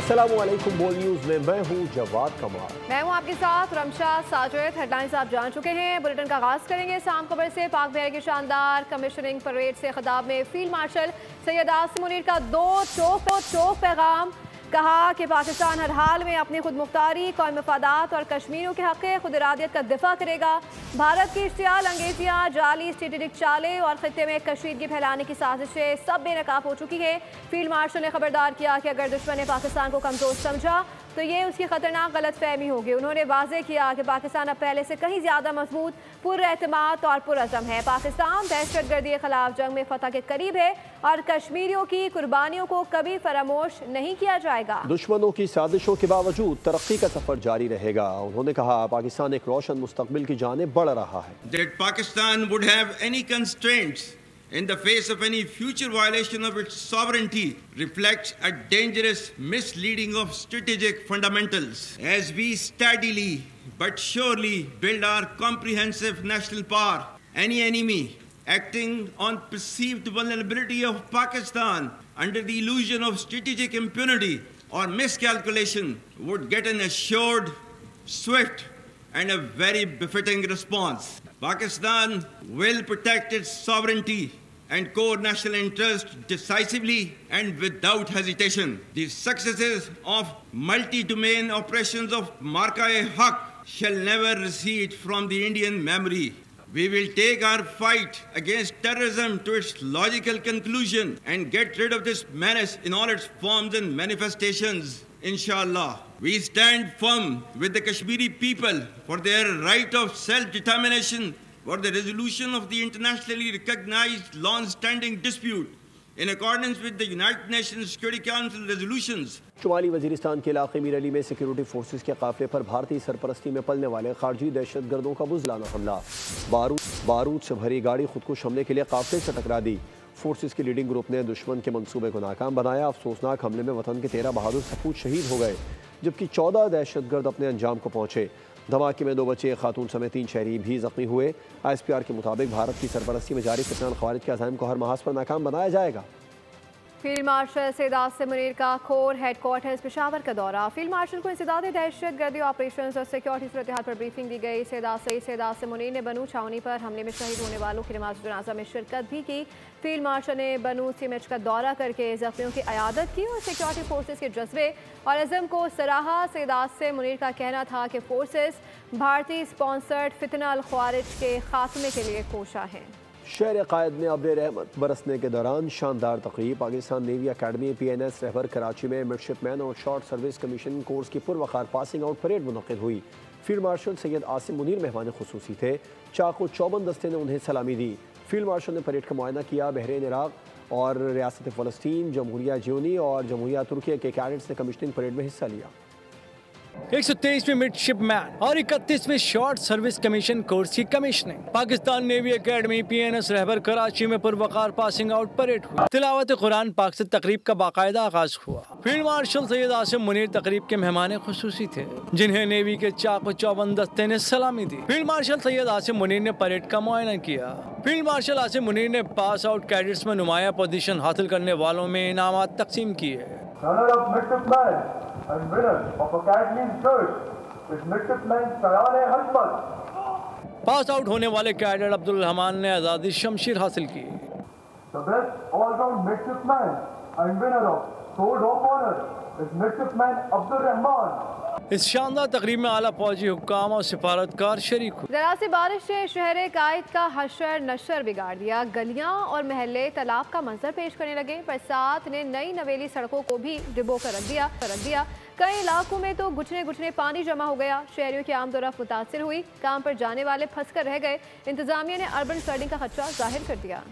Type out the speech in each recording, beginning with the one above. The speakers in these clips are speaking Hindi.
अस्सलामुअलैकुम बोल न्यूज़ में मैं हूँ जवाद कमाल। मैं हूँ आपके साथ रमशा साजिद। हेडलाइंस आप जान चुके हैं। बुलेटिन का आगाज करेंगे शाम खबर से। पाक बहर की शानदार कमिश्नरिंग परेड से खिताब में फील्ड मार्शल सैयद आसिम मुनीर का दो चौक पैगाम। कहा कि पाकिस्तान हर हाल में अपनी खुद मुख्तारी, कौमी मफादात और कश्मीरियों के हक़ खुद इरादियत का दिफा करेगा। भारत की इश्तियाल अंगेजियाँ, जाली स्ट्रेटेजिक चालें और खित्ते में कशीदगी फैलाने की साजिशें सब बेनकाब हो चुकी है। फील्ड मार्शल ने खबरदार किया कि अगर दुश्मन ने पाकिस्तान को कमज़ोर समझा तो ये उसकी खतरनाक गलत फहमी होगी। उन्होंने वाज़ेह किया कि पाकिस्तान अब पहले से कहीं ज़्यादा मजबूत, पुरएतमाद और पुरअज़म है। पाकिस्तान दहशतगर्दी के खिलाफ जंग में फतह के करीब है और कश्मीरियों की कुर्बानियों को कभी फरामोश नहीं किया जाएगा। दुश्मनों की साजिशों के बावजूद तरक्की का सफर जारी रहेगा। उन्होंने कहा पाकिस्तान एक रोशन मुस्तकबिल की जानिब बढ़ रहा है। That Pakistan would have any constraints in the face of any future violation of its sovereignty reflects a dangerous misleading of strategic fundamentals. As we steadily but surely build our comprehensive national power, any enemy acting on perceived vulnerability of Pakistan under the illusion of strategic impunity or miscalculation would get an assured, swift and a very befitting response. Pakistan will protect its sovereignty and core national interest decisively and without hesitation. The successes of multi-domain operations of Marka-e-Haq shall never recede from the Indian memory. We will take our fight against terrorism to its logical conclusion and get rid of this menace in all its forms and manifestations, inshallah. We stand firm with the Kashmiri people for their right of self-determination, for the resolution of the internationally recognized long-standing dispute in accordance with the United Nations Security Council resolutions. शुमाली वजीरिस्तान के इलाके मीर अली में सिक्योरिटी फोर्सेस के काफिले पर भारतीय सरपरस्ती में पलने वाले खारजी दहशतगर्दों का बुज़लाना हमला। बारूद से भरी गाड़ी खुदकुश हमले के लिए काफिले से टकरा दी। फोर्सेस की लीडिंग ग्रुप ने दुश्मन के मंसूबे को नाकाम बनाया। अफसोसनाक हमले में वतन के 13 बहादुर सपूत शहीद हो गए, जबकि 14 दहशतगर्द अपने अंजाम को पहुंचे। धमाके में 2 बच्चे, एक खातून समेत 3 शहरी भी जख्मी हुए। ISPR के मुताबिक भारत की सरपरस्ती में जारी फितनान खवारिज के अज़ाइम को हर महाज पर नाकाम बनाया जाएगा। फील्ड मार्शल सैयद आसिम मुनीर का कोर हेडक्वार्टर्स पेशावर का दौरा। फील्ड मार्शल को इंसदाद दहशतगर्दी ऑपरेशन और सिक्योरिटी सूरत हाल पर ब्रीफिंग दी गई। सैयद आसिम मुनीर ने बनू छावनी पर हमले में शहीद होने वालों की नमाज जनाजा में शिरकत भी की। फील्ड मार्शल ने बनू CMH का दौरा करके जख्मियों की अयादत की और सिक्योरिटी फोर्सेस के जज्बे और अज़म को सराहा। सैयद आसिम मुनीर का कहना था कि फोर्सेस भारतीय स्पॉन्सर्ड फितना अल ख्वारिज के खात्मे के लिए कोशा हैं। शहर कायद में अब्र रहमत बरसने के दौरान शानदार तकरीब। Pakistan navy academy PNS Rahbar Karachi में मिडशिपमैन और शॉर्ट सर्विस कमीशन कोर्स की पुरवकार पासिंग आउट परेड मुनक़िद हुई। फील्ड मार्शल सैयद आसिम मुनीर मेहमान खुसूसी थे। चाको चौबंद दस्ते ने उन्हें सलामी दी। फील्ड मार्शल ने परेड का मुआयना किया। बहरीन, इराक और रियासत फ़लस्तीन, जमहूरिया ज्यूनी और जमहूरिया तुर्किया के कैडेट्स ने कमीशनिंग परेड में हिस्सा लिया। 123वें मिडशिपमैन और 31वें शॉर्ट सर्विस कमीशन कोर्स की commissioning. Pakistan navy academy PNS Rahbar Karachi में पुरवकार पासिंग आउट परेड हुई। तिलावत कुरान पाक से तकरीब का बाकायदा आगाज हुआ। फील्ड मार्शल सैयद आसिम मुनीर तकरीब के मेहमान खुसूसी थे, जिन्हें नेवी के चाको चौबंद दस्ते ने सलामी दी। फील्ड मार्शल सैयद आसिम मुनीर ने परेड का मुआयना किया। फील्ड मार्शल आसिम मुनीर ने पास आउट कैडेट्स में नुमाया पोजीशन हासिल करने वालों में इनामात तकसीम किए। And winner of Academy Search is Midshipman Sayane Hashmat. Pass out होने वाले कैडेट अब्दुल रहमान ने आज़ादी शमशीर हासिल की। The best all-round midshipman and winner of Sword of Honor is Midshipman Abdul Rahman. इस शानदार तकरीब में आला फौजी हुक्काम और सिफारतकार शरीक हुए। जरा सी बारिश से शहर कायद का हशर नशर बिगाड़ दिया। गलियां और महल्ले तालाब का मंजर पेश करने लगे। बरसात ने नई नवेली सड़कों को भी डिबो कर रख दिया। कई इलाकों में तो गुछने पानी जमा हो गया। शहरियों की आमदोरफ्त मुतासिर हुई। काम पर जाने वाले फंस कर रह गए। इंतजामिया ने अर्बन फ्लडिंग का खदशा जाहिर कर दिया।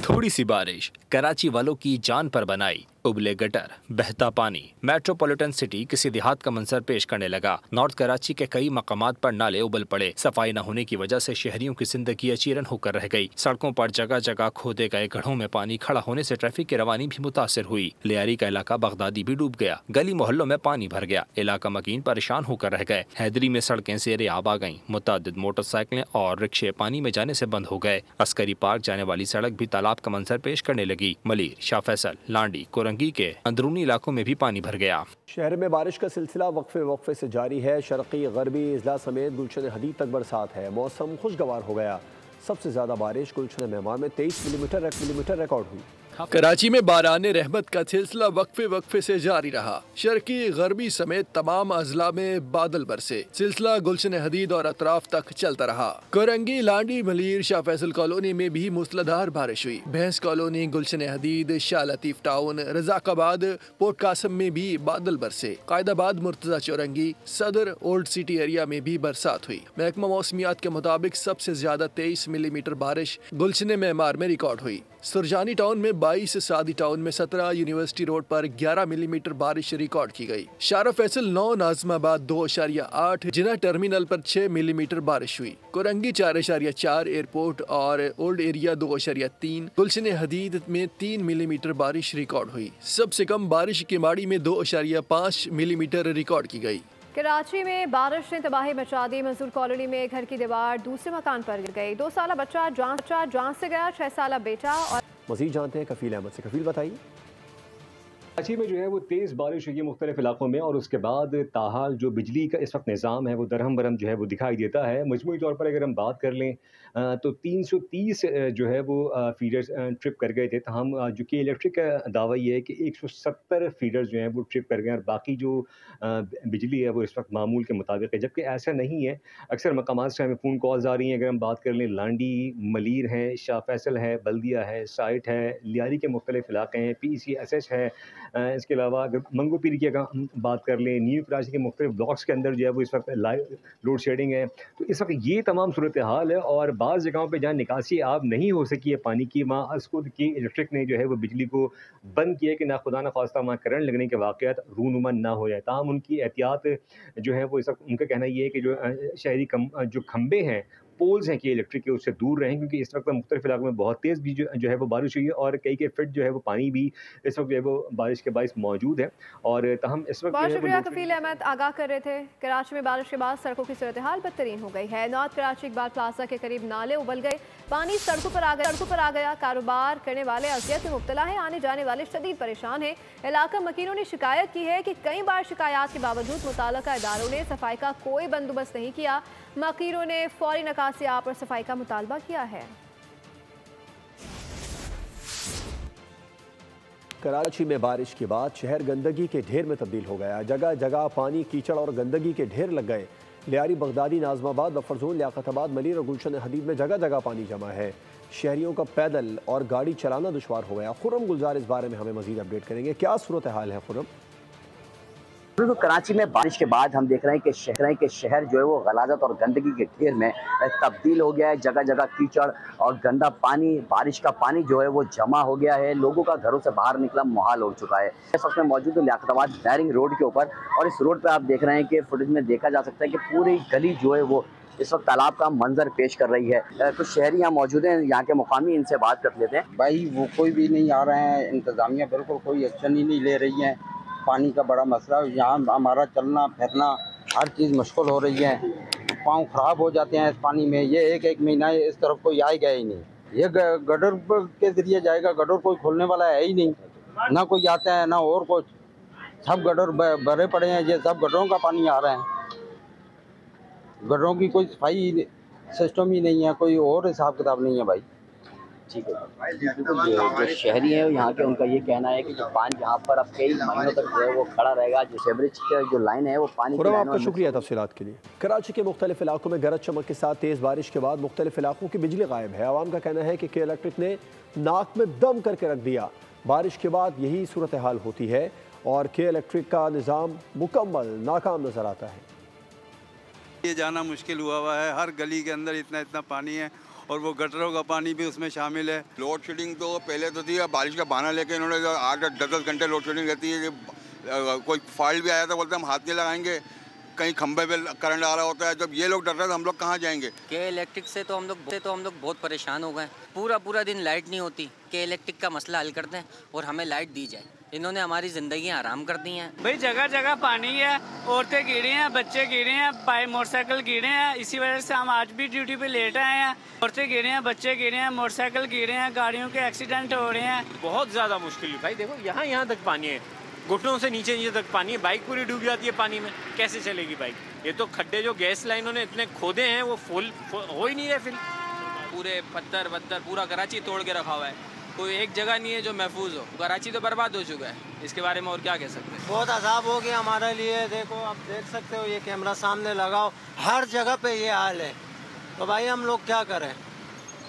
थोड़ी सी बारिश कराची वालों की जान पर बनाई। उबले गटर, बहता पानी, मेट्रोपॉलिटन सिटी किसी देहात का मंजर पेश करने लगा। नॉर्थ कराची के कई मकामात पर नाले उबल पड़े। सफाई न होने की वजह से शहरियों की जिंदगी अचीरन होकर रह गई। सड़कों पर जगह जगह खोदे गए गढ़ों में पानी खड़ा होने से ट्रैफिक की रवानी भी मुतासिर हुई। लियारी का इलाका बगदादी भी डूब गया। गली मोहल्लों में पानी भर गया। इलाका मकीन परेशान होकर रह गए। हैदरी में सड़कें ज़ेरे आब आ गईं। मुतअद्दिद मोटरसाइकिलें और रिक्शे पानी में जाने से बंद हो गए। अस्करी पार्क जाने वाली सड़क भी तालाब का मंजर पेश करने लगी। मलीर, शाह फैसल, लांडी, चौरंगी के अंदरूनी इलाकों में भी पानी भर गया। शहर में बारिश का सिलसिला वक्फे से जारी है। शर्की गरबी अजला समेत गुलशन हदीद तक बरसात है। मौसम खुशगवार हो गया। सबसे ज्यादा बारिश गुलशन मेहमान में 23 मिलीमीटर रिकॉर्ड हुई। कराची में बाराने रहमत का सिलसिला वक्फे से जारी रहा। शर्की गरबी समेत तमाम अजला में बादल बरसे। सिलसिला गुलशन हदीद और अतराफ तक चलता रहा। कोरंगी, लांडी, मलीर, शाह फैसल कॉलोनी में भी मूसलाधार बारिश हुई। भैंस कॉलोनी, गुलशन हदीद, शाह लतीफ टाउन, रजाकाबाद, पोर्ट कासम में भी बादल बरसे। कायदाबाद, मुर्तजा चौरंगी, सदर, ओल्ड सिटी एरिया में भी बरसात हुई। महकमा मौसमियात के मुताबिक सबसे ज्यादा 23 मिलीमीटर बारिश गुलशन मेमार में रिकॉर्ड हुई। सुरजानी टाउन में 22, सादी टाउन में 17, यूनिवर्सिटी रोड पर 11 मिलीमीटर बारिश रिकॉर्ड की गई। शाह फैसल 9, नाजमाबाद 2.8, जिना टर्मिनल पर 6 मिलीमीटर बारिश हुई। कोरंगी 4.4, एयरपोर्ट और ओल्ड एरिया 2.3, गुलशन हदीद में 3 मिलीमीटर बारिश रिकॉर्ड हुई। सबसे कम बारिश किमाड़ी में 2.5 मिलीमीटर रिकॉर्ड की गई। कराची में बारिश ने तबाही मचा दी। मंसूर कॉलोनी में घर की दीवार दूसरे मकान पर गिर गई। 2 साला बच्चा जान से गया। 6 साला बेटा। और मजीद जानते हैं कफील अहमद से। कफील बताइए। कराची में जो है वो तेज़ बारिश हुई है मुख्तलिफ इलाकों में, और उसके बाद ताहाल जो बिजली का इस वक्त निज़ाम है वो दरहम बरहम जो है वो दिखाई देता है। मजमूई तौर पर अगर हम बात कर लें तो 330 जो है वो फीडर्स ट्रिप कर गए थे। तमाम जो कि इलेक्ट्रिक का दावा ये है कि 170 फीडर्स जो हैं वो ट्रिप कर गए, और बाकी जो बिजली है वो इस वक्त मामूल के मुताबिक है, जबकि ऐसा नहीं है। अक्सर मकामात से हमें फ़ोन कॉल्स आ रही हैं। अगर हम बात कर लें लांडी, मलीर है, शाह फैसल है, बल्दिया है, साइट है, लियारी के मुख्तलिफ इलाके हैं, PCSH है। इसके अलावा अगर मंगो पीर की अगर बात कर लें, न्यू कराची के मुख्तलिफ ब्लॉक्स के अंदर जो है वो इस वक्त लाइव लोड शेडिंग है। तो इस वक्त ये तमाम सूरत हाल है, और बाज़ जगहों पे जहाँ निकासी आब नहीं हो सकी है पानी की, वहाँ असकुद की इलेक्ट्रिक ने जो है वो बिजली को बंद किया कि ना खुदा ना खास्ता वहाँ करंट लगने के वाक़यात रूनुमा ना हो जाए। ताहम उनकी एहतियात जो है वो इस वक्त उनका कहना ये है कि जो शहरी जो खंबे हैं, पोल्स हैं कि इलेक्ट्रिक के उससे दूर रहें, क्योंकि इस वक्त मुख्तलिफ इलाकों में बहुत तेज़ भी जो है वो बारिश हुई है, और कई के फिट जो है वो पानी भी इस वक्त जो है वो बारिश के बाइस मौजूद है। और तहम इस वक्त बहुत शुक्रिया कफील अहमद, आगाह कर रहे थे। कराची में बारिश के बाद सड़कों की सूरत हाल बदतरीन हो गई है। नॉर्थ कराची इकबाल प्लाजा के करीब नाले उबल गए, पानी सड़कों पर आ गया। कारोबार करने वाले अज़ियत में मुब्तला है, आने जाने वाले शदीद परेशान हैं। इलाका मकीनों ने शिकायत की है कि कई बार शिकायत के बावजूद मुताल्लिका इदारों ने सफाई का कोई बंदोबस्त नहीं किया। मकीनों ने फौरी नकासियाब और सफाई का मुतालबा किया है। कराची में बारिश के बाद शहर गंदगी के ढेर में तब्दील हो गया। जगह जगह पानी, कीचड़ और गंदगी के ढेर लग गए। Lyari, Baghdadi, Najmabad, buffer zone, Liaquatabad, Malir और गुलशन हदीद में जगह जगह पानी जमा है। शहरियों का पैदल और गाड़ी चलाना दुश्वार हो गया। खुर्रम गुलजार इस बारे में हमें मजीद अपडेट करेंगे। क्या सूरत हाल है खुर्रम? तो कराची में बारिश के बाद हम देख रहे हैं कि शहर जो है वो गलाजत और गंदगी के ढेर में तब्दील हो गया है। जगह जगह कीचड़ और गंदा पानी, बारिश का पानी जो है वो जमा हो गया है। लोगों का घरों से बाहर निकलना मुहाल हो चुका है। इस वक्त में मौजूद है लियाकताबाद बैरिंग रोड के ऊपर, और इस रोड पर आप देख रहे हैं कि फुटेज में देखा जा सकता है कि पूरी गली जो है वो इस वक्त तालाब का मंजर पेश कर रही है। कुछ शहरी यहाँ मौजूद हैं, यहाँ के मुकामी, इनसे बात कर लेते हैं। भाई वो कोई भी नहीं आ रहे हैं, इंतज़ामिया बिल्कुल कोई एक्शन ही नहीं ले रही है। पानी का बड़ा मसला है यहाँ, हमारा चलना फिरना हर चीज़ मुश्किल हो रही है। पाँव ख़राब हो जाते हैं इस पानी में। ये एक महीना इस तरफ कोई आएगा ही नहीं। ये गटर के ज़रिए जाएगा, गटर कोई खोलने वाला है ही नहीं, ना कोई आता है ना और कुछ। सब गटर भरे पड़े हैं, ये सब गटरों का पानी आ रहा है। गटरों की कोई सफाई सिस्टम ही नहीं है, कोई और हिसाब किताब नहीं है भाई। ठीक है, बिल्कुल। जो शहरी हैं यहाँ के, उनका ये कहना है कि जो पानी यहाँ पर अब कई महीनों तक जो है वो खड़ा रहेगा। जो सेवरेज की जो लाइन है वो पानी की आपका शुक्रिया तफसीलात के लिए। कराची के मुख्तलिफ इलाकों में गरज चमक के साथ तेज़ बारिश के बाद मुख्तलिफ इलाकों की बिजली गायब है। आवाम का कहना है कि इलेक्ट्रिक ने नाक में दम करके रख दिया। बारिश के बाद यही सूरत हाल होती है और इलेक्ट्रिक का निज़ाम मुकम्मल नाकाम नज़र आता है। ये जाना मुश्किल हुआ है, हर गली के अंदर इतना पानी है, और वो गटरों का पानी भी उसमें शामिल है। लोड शेडिंग तो पहले तो थी, बारिश का बहाना लेके इन्होंने 8-10 घंटे लोड शेडिंग रहती है। कोई फॉल्ट भी आया था, बोलते हम हाथ नहीं लगाएंगे, कहीं खंभे पे करंट आ रहा होता है। जब ये लोग डर रहे हैं तो हम लोग कहाँ जाएंगे? के इलेक्ट्रिक से तो हम लोग बहुत परेशान हो गए। पूरा दिन लाइट नहीं होती। के इलेक्ट्रिक का मसला हल करते हैं और हमें लाइट दी जाए। इन्होंने हमारी जिंदगी आराम कर दी हैं। भाई जगह जगह पानी है, औरतें गिरे हैं, बच्चे गिरे हैं, मोटरसाइकिल गिरे हैं। इसी वजह से हम आज भी ड्यूटी पे लेट आए हैं। औरतें गिरे हैं, बच्चे गिरे हैं, मोटरसाइकिल गिरे हैं, गाड़ियों के एक्सीडेंट हो रहे हैं। बहुत ज़्यादा मुश्किल है भाई। देखो यहाँ तक पानी है, घुटनों से नीचे तक पानी है। बाइक पूरी डूब जाती है पानी में, कैसे चलेगी बाइक? ये तो खड्डे जो गैस लाइनों ने इतने खोदे हैं वो फुल हो ही नहीं रहे। फिर पूरे पत्थर पूरा कराची तोड़ के रखा हुआ है, कोई एक जगह नहीं है जो महफूज हो। कराची तो बर्बाद हो चुका है, इसके बारे में और क्या कह सकते हैं। बहुत अजाब हो गया हमारे लिए। देखो आप देख सकते हो, ये कैमरा सामने लगाओ, हर जगह पे ये हाल है। तो भाई हम लोग क्या करें?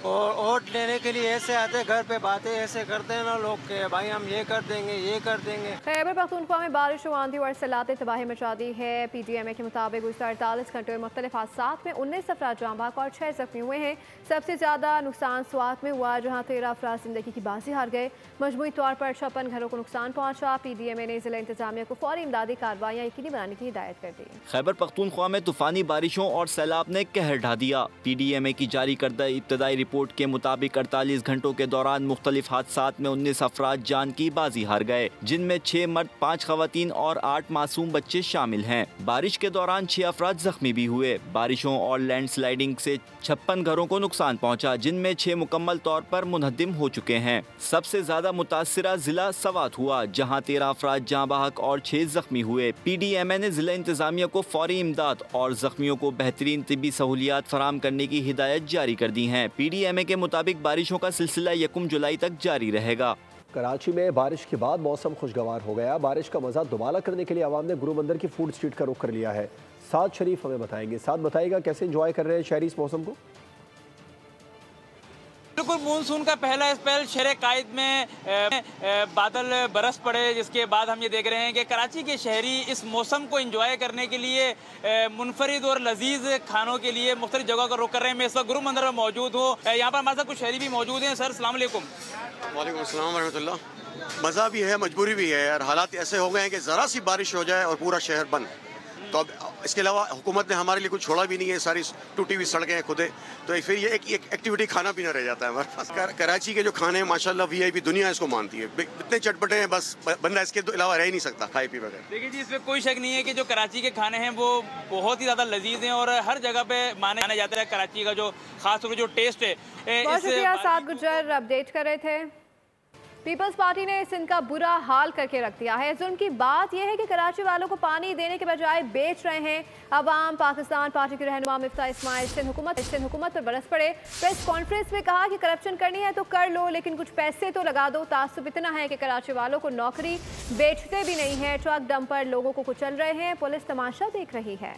और वोट लेने के लिए ऐसे आते, घर पे बातें ऐसे करते हैं ना लोग के भाई हम ये कर देंगे, ये कर देंगे। खैबर पख्तूनख्वा में बारिश, आंधी और सैलाब तबाही मचा दी है। PDMA के मुताबिक गुज़श्ता 48 घंटों में मुख्तलिफ हादसात में 19 अफराद जाँ बहक और 6 जख्मी हुए हैं। सबसे ज़्यादा नुकसान स्वात में हुआ, जहाँ 13 अफराद जिंदगी की बाजी हार गए। मजमूई तौर पर 56 घरों को नुकसान पहुँचा। PDMA ने ज़िला इंतजामिया को फौरी इमदादी कार्रवाइयाँ यकीनी बनाने की हिदायत कर दी। खैबर पख्तूनख्वा में तूफानी बारिशों और सैलाब ने कहर ढा दिया। PDMA की जारी करदा इब्तदाई रिपोर्ट के मुताबिक 48 घंटों के दौरान मुख्तलिफ हादसात में 19 अफराद जान की बाजी हार गए, जिनमें 6 मर्द, 5 खवातीन और 8 मासूम बच्चे शामिल हैं। बारिश के दौरान 6 अफराद जख्मी भी हुए। बारिशों और लैंडस्लाइडिंग से 56 घरों को नुकसान पहुंचा, जिनमें 6 मुकम्मल तौर पर मुनहद्दिम हो चुके हैं। सबसे ज्यादा मुतासिरा जिला सवात हुआ, जहां 13 अफराद जाँ बहक और 6 जख्मी हुए। PDMA ने जिला इंतजामिया को फौरी इमदाद और जख्मियों को बेहतरीन तिब्बी सहूलियात फराहम करने की हिदायत जारी कर दी है। PDMA के मुताबिक बारिशों का सिलसिला 1 जुलाई तक जारी रहेगा। कराची में बारिश के बाद मौसम खुशगवार हो गया। बारिश का मजा दोबारा करने के लिए आवाम ने गुरु मंदिर की फूड स्ट्रीट का रुख कर लिया है। साद शरीफ हमें बताएंगे। साद बताएगा कैसे एंजॉय कर रहे हैं शहरी इस मौसम को? बिल्कुल मानसून का पहला स्पेल शहर कायद में बादल बरस पड़े, जिसके बाद हम ये देख रहे हैं कि कराची के शहरी इस मौसम को एंजॉय करने के लिए मुनफरिद और लजीज खानों के लिए मुख्तलिफ जगह का रुख कर रहे हैं। मैं इस वक्त गुरु मंदिर में मौजूद हूँ। यहाँ पर हमारे साथ कुछ शहरी भी मौजूद हैं। सर अस्सलाम वालेकुम। वालेकुम अस्सलाम रहमतुल्लाह। मज़ा भी है, मजबूरी भी है यार। हालात ऐसे हो गए हैं कि ज़रा सी बारिश हो जाए और पूरा शहर बंद। तो अब इसके अलावा हुकूमत ने हमारे लिए कुछ छोड़ा भी नहीं है। सारी टूटी हुई सड़कें हैं खुदे, तो फिर ये एक एक्टिविटी खाना पीना रह जाता है हमारे पास। कराची के जो खाने हैं माशाल्लाह VIP दुनिया इसको मानती है। इतने चटपटे हैं, बस बंदा इसके अलावा रह ही नहीं सकता खाए पी बगैर। देखिए जी, इसमें कोई शक नहीं है कि जो कराची के खाने हैं वो बहुत ही ज़्यादा लजीज हैं और हर जगह पे माने जाता है। कराची का जो खास तौर पर जो टेस्ट है। बहुत शुक्रिया साद गुजर, अपडेट कर रहे थे। पीपल्स पार्टी ने सिंध का बुरा हाल करके रख दिया है। जुल्म की बात यह है कि कराची वालों को पानी देने के बजाय बेच रहे हैं। अवाम पाकिस्तान पार्टी के रहनुमा मिफ्ता इस्माइल सिंध हुकूमत पर बरस पड़े। प्रेस कॉन्फ्रेंस में कहा कि करप्शन करनी है तो कर लो, लेकिन कुछ पैसे तो लगा दो। तासुब इतना है कि कराची वालों को नौकरी बेचते भी नहीं है। ट्रक डंपर लोगों को कुचल रहे हैं। पुलिस तमाशा देख रही है।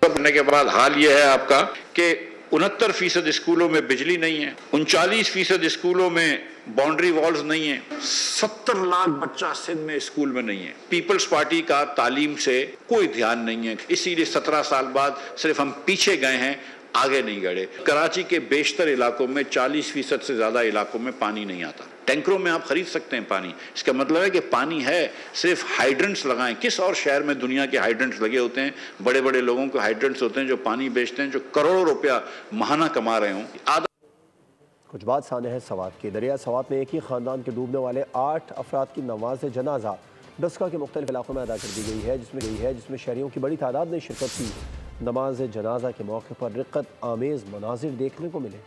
बनने के बाद हाल ये है आपका कि 69% स्कूलों में बिजली नहीं है, 39% स्कूलों में बाउंड्री वॉल्स नहीं है, 70 लाख बच्चा सिंध में स्कूल में नहीं है। पीपल्स पार्टी का तालीम से कोई ध्यान नहीं है, इसीलिए 17 साल बाद सिर्फ हम पीछे गए हैं, आगे नहीं गए। कराची के बेशतर इलाकों में 40% से ज्यादा इलाकों में पानी नहीं आता। टैंकरों में आप खरीद सकते हैं पानी, इसका मतलब है कि पानी है, सिर्फ हाइड्रेंट्स लगाएं। किस और शहर में दुनिया के हाइड्रेंट्स लगे होते हैं? बड़े बड़े लोगों के हाइड्रेंट्स होते हैं जो पानी बेचते हैं, जो करोड़ों रुपया महाना कमा रहे हों। कुछ बात सामने है सवात की। दरिया सवात में एक ही खानदान के डूबने वाले 8 अफराद की नमाज जनाजा डस्का के मुख्तलिफ इलाकों में अदा कर दी गई है, जिसमें शहरियों की बड़ी तादाद ने शिरकत की। नमाज जनाजा के मौके पर रिक्कत आमेज मनाजिर देखने को मिले।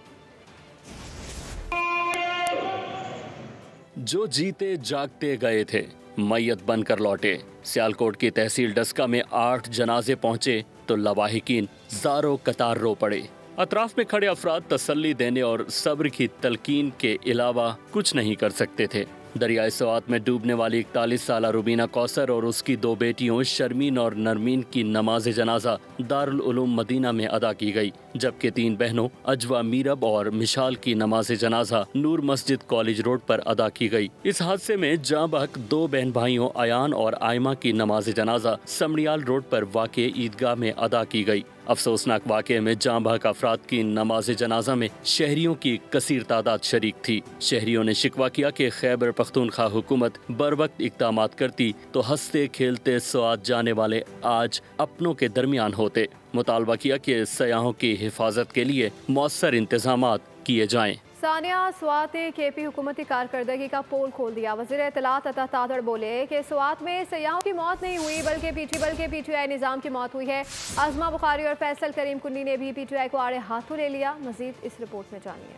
जो जीते जागते गए थे मैयत बनकर लौटे। सियालकोट की तहसील डस्का में 8 जनाजे पहुंचे तो लवाहिकीन ज़ारो कतार रो पड़े। अतराफ में खड़े अफराद तसल्ली देने और सब्र की तलकीन के अलावा कुछ नहीं कर सकते थे। दरियाए सवात में डूबने वाली 41 साला रुबीना कौसर और उसकी 2 बेटियों शर्मीन और नरमीन की नमाज जनाजा दारुल उलूम मदीना में अदा की गई, जबकि 3 बहनों अजवा मीरब और मिशाल की नमाज जनाजा नूर मस्जिद कॉलेज रोड पर अदा की गई। इस हादसे में जाँ बहक 2 बहन भाइयों अयान और आयमा की नमाज जनाजा समड़ियाल रोड पर वाक़े ईदगाह में अदा की गई। अफसोसनाक वाक़े में जाँ बहक अफराद की नमाज जनाजा में शहरियों की कसीर तादाद शरीक थी। शहरियों ने शिकवा किया कि खैबर पख्तूनख्वा हुकूमत बर वक्त इक़दामात करती तो हंसते खेलते स्वात जाने वाले आज अपनों के दरमियान होते। मुतालबा किया कि सयाहों की हिफाजत के लिए मौसर इंतजामात किए जाएं। सानिया स्वात ने KP हुकूमती कारकर्दगी का पोल खोल दिया। वज़ीर इत्तलात अता तादड़ बोले कि स्वात में सयाहों की मौत नहीं हुई बल्कि PTI निज़ाम की मौत हुई है। आज़मा बुखारी और फैसल करीम कुन्नी ने भी PTI को आड़े हाथों ले लिया। मजीद इस रिपोर्ट में जानिए।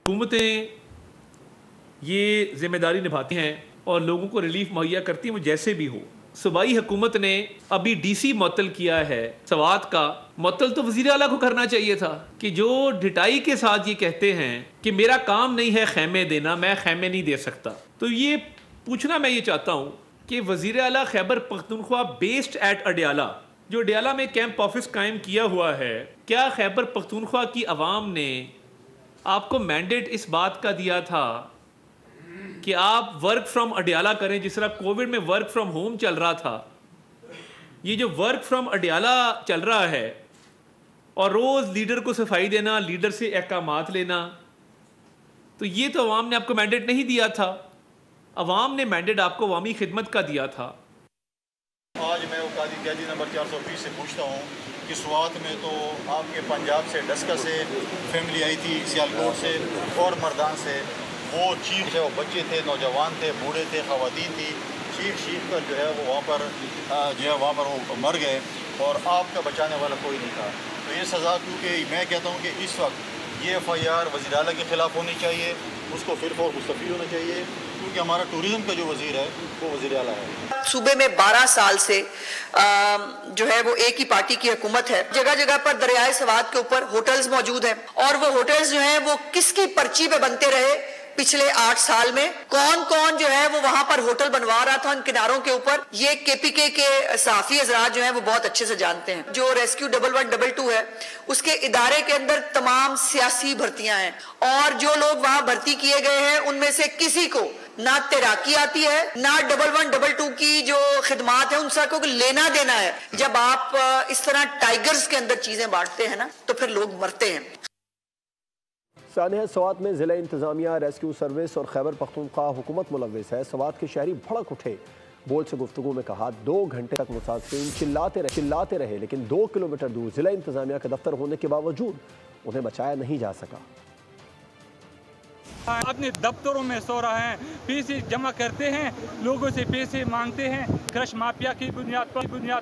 हुकूमतें ये जिम्मेदारी निभाती हैं और लोगों को रिलीफ मुहैया करती हैं, वो जैसे भी हो। सूबाई हुकूमत ने अभी DC मुअत्तल किया है स्वात का। मुअत्तल तो वज़ीर आला को करना चाहिए था कि जो ढिटाई के साथ ये कहते हैं कि मेरा काम नहीं है खैमे देना, मैं खैमे नहीं दे सकता। तो ये पूछना मैं ये चाहता हूँ कि वज़ीर आला खैबर पख्तूनख्वा बेस्ड एट अडियाला, जो अडियाला में कैंप ऑफिस कायम किया हुआ है, क्या खैबर पख्तूनख्वा की आवाम ने आपको मैंडेट इस बात का दिया था कि आप वर्क फ्रॉम अडियाला करें, जिस तरह कोविड में वर्क फ्रॉम होम चल रहा था? ये जो वर्क फ्रॉम अडियाला चल रहा है और रोज़ लीडर को सफाई देना, लीडर से अहकामात लेना, तो ये तो अवाम ने आपको मैंडेट नहीं दिया था। अवाम ने मैंडेट आपको अवामी खिदमत का दिया था। आज मैं कैदी नंबर 420 से पूछता हूँ कि स्वात में तो आपके पंजाब से डस्का से फैमिली आई थी, सियालकोट से और मर्दान से, वो चीख है, वो बच्चे थे, नौजवान थे, बूढ़े थे, ख़वातीन थी, चीख कर जो है वो वहाँ पर वो मर गए और आपका बचाने वाला कोई नहीं था। तो ये सज़ा, क्योंकि मैं कहता हूँ कि इस वक्त ये FIR वज़ीर आला के ख़िलाफ़ होनी चाहिए, उसको फिर और मुस्तफ़ी होना चाहिए, क्योंकि हमारा टूरिज़्म का जो वज़ीर है वो वज़ीर आला है। सूबे में 12 साल से जो है वो एक ही पार्टी की हुकूमत है। जगह जगह पर दरियाए सवात के ऊपर होटल्स मौजूद हैं और वो होटल्स जो हैं वो किसकी पर्ची पे बनते रहे पिछले 8 साल में? कौन कौन जो है वो वहां पर होटल बनवा रहा था उन किनारों के ऊपर? ये KPK के साफी हजरात जो है वो बहुत अच्छे से जानते हैं। जो रेस्क्यू 1122 है उसके इदारे के अंदर तमाम सियासी भर्तियां हैं और जो लोग वहां भर्ती किए गए हैं उनमें से किसी को ना तैराकी आती है, ना 1122 की जो खिदमात है उनसे कोई लेना देना है। जब आप इस तरह टाइगर्स के अंदर चीजें बांटते हैं ना तो फिर लोग मरते हैं। सानिया स्वात में ज़िला इंतज़ामिया, रेस्क्यू सर्विस और खैबर पख्तूनख्वा हुकूमत मुलव्विस है। स्वात के शहरी भड़क उठे, बोल से गुफ्तगू में कहा 2 घंटे तक मुसाफिरीन चिल्लाते रहे लेकिन 2 किलोमीटर दूर ज़िला इंतज़ामिया का दफ्तर होने के बावजूद उन्हें बचाया नहीं जा सका। अपने दफ्तरों में सो रहे हैं, पैसे जमा करते हैं, लोगों से पैसे मांगते हैं, क्रश माफिया की बुनियाद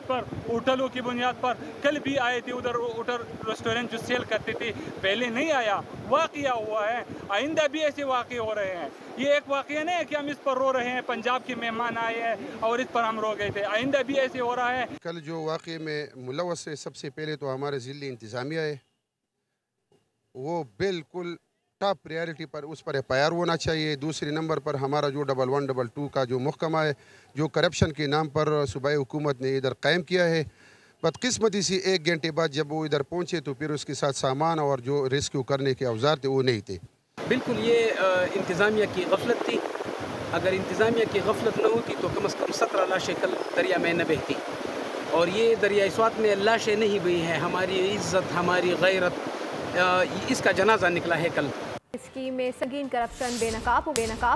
पर, होटलों की बुनियाद पर। कल भी आए थे उधर होटल रेस्टोरेंट जो सेल करते थे, पहले नहीं आया, वाक़या हुआ है, आइंदा भी ऐसे वाक़े हो रहे हैं। ये एक वाक़या नहीं है कि हम इस पर रो रहे हैं, पंजाब के मेहमान आए हैं और इस पर हम रो गए थे, आइंदा भी ऐसे हो रहा है। कल जो वाक़े में मुलव्वस है, सबसे पहले तो हमारे ज़िले इंतज़ामिया है, वो बिल्कुल टॉप प्रायोरिटी पर उस पर FIR होना चाहिए। दूसरे नंबर पर हमारा जो 1122 का जो महकमा है, जो करप्शन के नाम पर सूबाई हुकूमत ने इधर कायम किया है, बदकिस्मती से 1 घंटे बाद जब वो इधर पहुँचे तो फिर उसके साथ सामान और जो रेस्क्यू करने के औजार थे वो नहीं थे। बिल्कुल ये इंतज़ामिया की गफलत थी। अगर इंतज़ामिया की गफलत न होती तो कम से कम 17 लाशें कल दरिया में न बहती। और ये दरिया स्वात में लाशें नहीं बही हैं, हमारी इज़्ज़त, हमारी गैरत, इसका जनाजा निकला है कल। स्कीम में संगीन करप्शन बेनकाब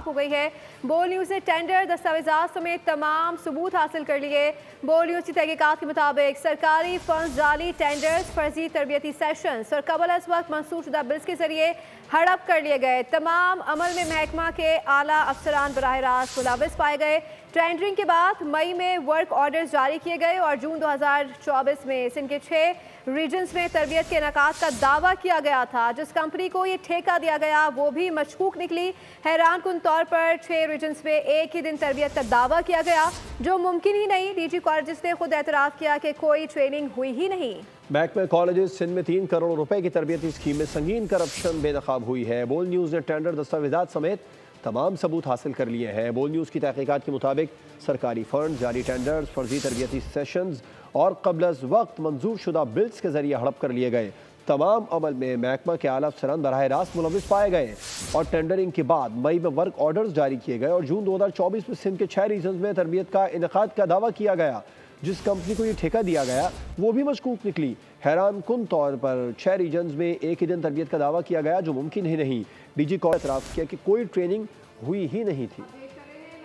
हो गई है। बोल न्यूज़ ने टेंडर, दस्तावेजात समेत तमाम सबूत हासिल कर लिए। बोल न्यूज़ की तहकीकात के मुताबिक सरकारी फंड, जाली टेंडर्स, फर्जी तरबियती सेशंस और कबल अज वक्त मंसूर शुदा बिल्स के जरिए हड़प कर लिए गए। तमाम अमल में महकमा के आला अफसरान बराह रास्त मुलव्विस पाए गए। टेंडरिंग के बाद मई में वर्क ऑर्डर्स जारी किए गए और जून 2024 में सिंध के 6 रीजन्स में तरबियत के इनेकाद का दावा किया गया था। जिस कंपनी को ये ठेका दिया गया वो भी मशकूक निकली। हैरान कुन तौर पर 6 रीजन्स में एक ही दिन तरबियत का दावा किया गया, जो मुमकिन ही नहीं। DG कॉलेजेस ने खुद एतराफ़ किया कि कोई ट्रेनिंग हुई ही नहीं। महकमा कॉलेजेस सिंध में 3 करोड़ रुपए की तरबियती स्कीम में संगीन करप्शन बेनकाब हुई है। बोल न्यूज़ ने टेंडर, दस्तावेजात समेत तमाम सबूत हासिल कर लिए हैं। बोल न्यूज़ की तहकीकात के मुताबिक सरकारी फंड, जाली टेंडर्स, फर्जी तरबियती सेशंस और कबल अज वक्त मंजूर शुदा बिल्स के जरिए हड़प कर लिए गए। तमाम अमल में महकमा के आला अफसरान बराह रास्त मुलव्विस पाए गए और टेंडरिंग के बाद मई में वर्क ऑर्डर्स जारी किए गए और जून 2024 में सिंध के 6 रीजन्स में तरबियत का इनेकाद का दावा किया गया। जिस कंपनी को ये ठेका दिया गया वो भी मशकूक निकली। हैरान कुन तौर पर 6 रीजन्स में एक ही दिन तरबियत का दावा किया गया, जो मुमकिन ही नहीं। DG कॉलेज ने एतराफ़ किया कि कोई ट्रेनिंग हुई ही नहीं थी।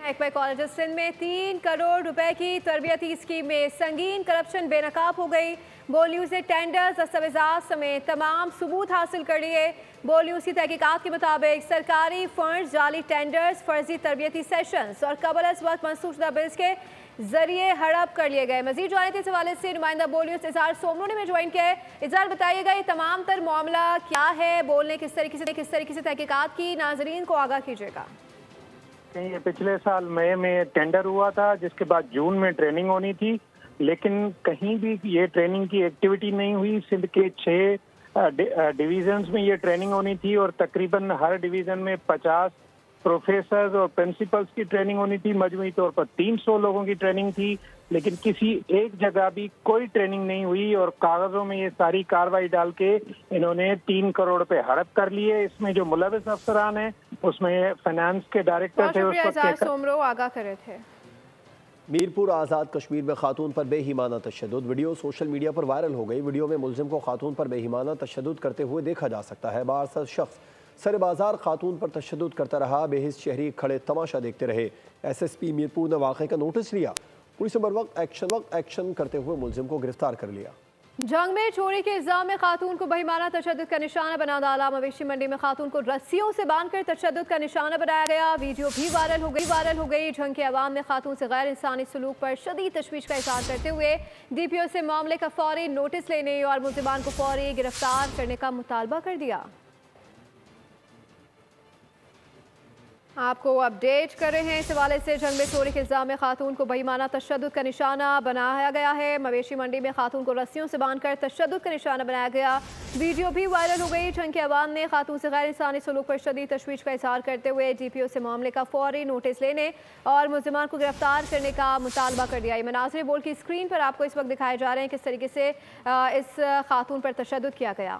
महकमा कॉलेज सिंध में 3 करोड़ रुपए की तरबियती स्कीम में संगीन करप्शन बेनकाब हो गई। बोल न्यूज़ ने टेंडर्स, दस्तावेजात समेत तमाम सबूत हासिल कर लिए। बोल न्यूज़ की तहकीकात के मुताबिक सरकारी फंड, जाली टेंडर्स, फर्जी तरबियती सेशंस और कबल अज वक्त मंसूखशुदा बिल्स के जरिए हड़प कर लिए गए। मजीद जानते इस हवाले से नुमाइंदा बोल न्यूज़ इजहार सोमनो ने में ज्वाइन किया है। इजहार बताइएगा ये तमाम तर मामला क्या है, बोलने किस तरीके से तहकीकात की, नाजरीन को आगाह कीजिएगा। ये पिछले साल मई में टेंडर हुआ था, जिसके बाद जून में ट्रेनिंग होनी थी, लेकिन कहीं भी ये ट्रेनिंग की एक्टिविटी नहीं हुई। सिंध के 6 डिवीजन्स में ये ट्रेनिंग होनी थी और तकरीबन हर डिवीजन में 50 प्रोफेसर्स और प्रिंसिपल्स की ट्रेनिंग होनी थी। मजमूई तौर पर 300 लोगों की ट्रेनिंग थी, लेकिन किसी एक जगह भी कोई ट्रेनिंग नहीं हुई और कागजों में ये सारी कार्रवाई डाल के इन्होंने 3 करोड़ रुपए हड़प कर लिए। इसमें जो मुलविस अफसरान हैं उसमें फाइनेंस के डायरेक्टर थे, आगाह करे थे। मीरपुर आज़ाद कश्मीर में खातून पर बेईमाना तशद्दुद वीडियो सोशल मीडिया पर वायरल हो गई। वीडियो में मुलजिम को खातून पर बेईमाना तशद्दुद करते हुए देखा जा सकता है। बारसर शख्स सर बाजार खातून पर तशद्दुद करता रहा। बेहिस शहरी खड़े तमाशा देखते रहे। SSP मीरपुर ने वाक़े का नोटिस लिया। पुलिस ने बर वक्त एक्शन करते हुए मुलजिम को गिरफ्तार कर लिया। जंग में चोरी के इल्जाम में खातून को बेईमाना तशद्दुद का निशाना बना डाला। मवेशी मंडी में खातून को रस्सियों से बांधकर तशद्दुद का निशाना बनाया गया। वीडियो भी वायरल हो गई। जंग के अवाम ने खातून से गैर इंसानी सलूक पर शदीद तशवीश का इजहार करते हुए DPO से मामले का फौरी नोटिस लेने और मुल्जिमान को फौरी गिरफ्तार करने का मुतालबा कर दिया। आपको अपडेट कर रहे हैं इस हवाले से। जंग में चोरी के इल्जाम में खातून को बेईमाना तशद्दुद का निशाना बनाया गया है। मवेशी मंडी में खातून को रस्सियों से बांधकर तशद्दुद का निशाना बनाया गया। वीडियो भी वायरल हो गई। जंग के अवाम ने खातून से गैर इंसानी सलूक पर शदीद तशवीश का इजहार करते हुए DPO से मामले का फौरी नोटिस लेने और मुल्जिमान को गिरफ्तार करने का मुतालबा कर दिया। ये मनाज़िर बोल की स्क्रीन पर आपको इस वक्त दिखाए जा रहे हैं किस तरीके से इस खातून पर तशद्दुद किया गया।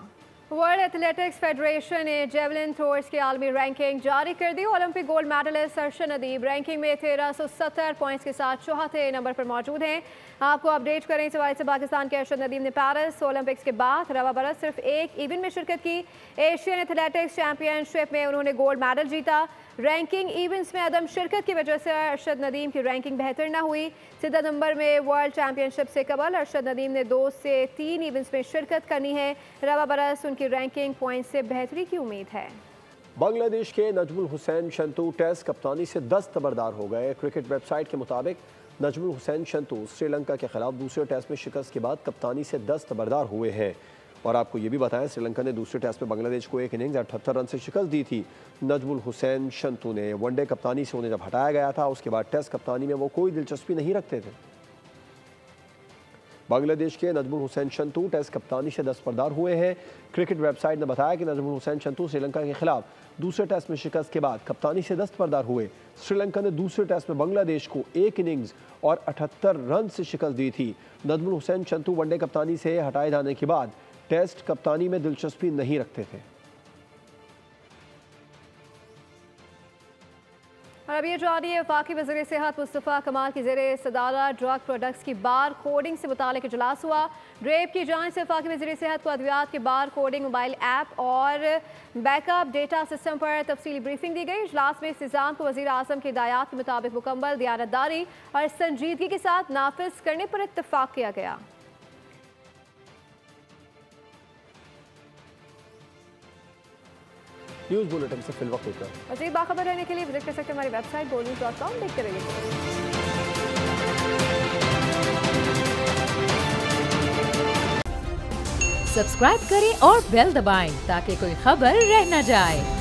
वर्ल्ड एथलेटिक्स फेडरेशन ने जेवलिन थ्रोअर्स की आलमी रैंकिंग जारी कर दी। Olympic gold medallist Arshad Nadeem ranking में 1370 पॉइंट्स के साथ 4थे नंबर पर मौजूद हैं। आपको अपडेट करें इस हवाले से। पाकिस्तान के अरशद नदीम ने पेरिस ओलंपिक्स के बाद रवा बरस सिर्फ एक इवेंट में शिरकत की। एशियन एथलेटिक्स चैंपियनशिप में उन्होंने गोल्ड मेडल जीता। रैंकिंग इवेंट्स में अदम शिरकत की वजह से अरशद नदीम की रैंकिंग बेहतर न हुई। 10 नंबर में वर्ल्ड चैंपियनशिप से कबल अरशद नदीम ने 2 से 3 इवेंट्स में शिरकत करनी है। रवा बरस उनकी रैंकिंग पॉइंट से बेहतरी की उम्मीद है। बांग्लादेश के नजमुल हुसैन शंतू टेस्ट कप्तानी से दस्तबरदार हो गए। क्रिकेट वेबसाइट के मुताबिक नजमुल हुसैन शंतू श्रीलंका के खिलाफ दूसरे टेस्ट में शिकस्त के बाद कप्तानी से दस्तबरदार हुए हैं। और आपको ये भी बताएं, श्रीलंका ने दूसरे टेस्ट में बांग्लादेश को एक इनिंग्स 78 रन से शिकस्त दी थी। नजमुल हुसैन शंतू ने वनडे कप्तानी से उन्हें जब हटाया गया था, उसके बाद टेस्ट कप्तानी में वो कोई दिलचस्पी नहीं रखते थे। बांग्लादेश के नजमुल हुसैन शंतू टेस्ट कप्तानी से दस्तबरदार हुए हैं। क्रिकेट वेबसाइट ने बताया कि नजमुल हुसैन शंतू श्रीलंका के खिलाफ दूसरे टेस्ट में शिकस्त के बाद कप्तानी से दस्तबरदार हुए। श्रीलंका ने दूसरे टेस्ट में बांग्लादेश को एक इनिंग्स और 78 रन से शिकस्त दी थी। नजमुल हुसैन शंतू वनडे कप्तानी से हटाए जाने के बाद टेस्ट कप्तानी में दिलचस्पी नहीं रखते थे। और अब ये जानिए, वफाकी वज़ीर सेहत मुस्तफ़ा कमाल की ज़ेरे सदारत ड्रग प्रोडक्ट्स की बार कोडिंग से मुतालिक इजलास हुआ। ड्रेप की जानिब से वफाकी वज़ीर सेहत को अद्वियात के बार कोडिंग मोबाइल ऐप और बैकअप डेटा सिस्टम पर तफसीली ब्रीफिंग दी गई। इजलास में इस निज़ाम को वज़ीर आज़म की हिदायत के मुताबिक मुकम्मल दियानतदारी और संजीदगी के साथ नाफिज करने पर इत्तफाक किया गया। न्यूज़ बुलेटिन से फिल वक्त इतना। मज़ीद बाखबर रहने के लिए विजिट कर सकते हैं हमारी वेबसाइट boldnews.com। देखते रहिए। सब्सक्राइब करें और बेल दबाएं ताकि कोई खबर रह न जाए।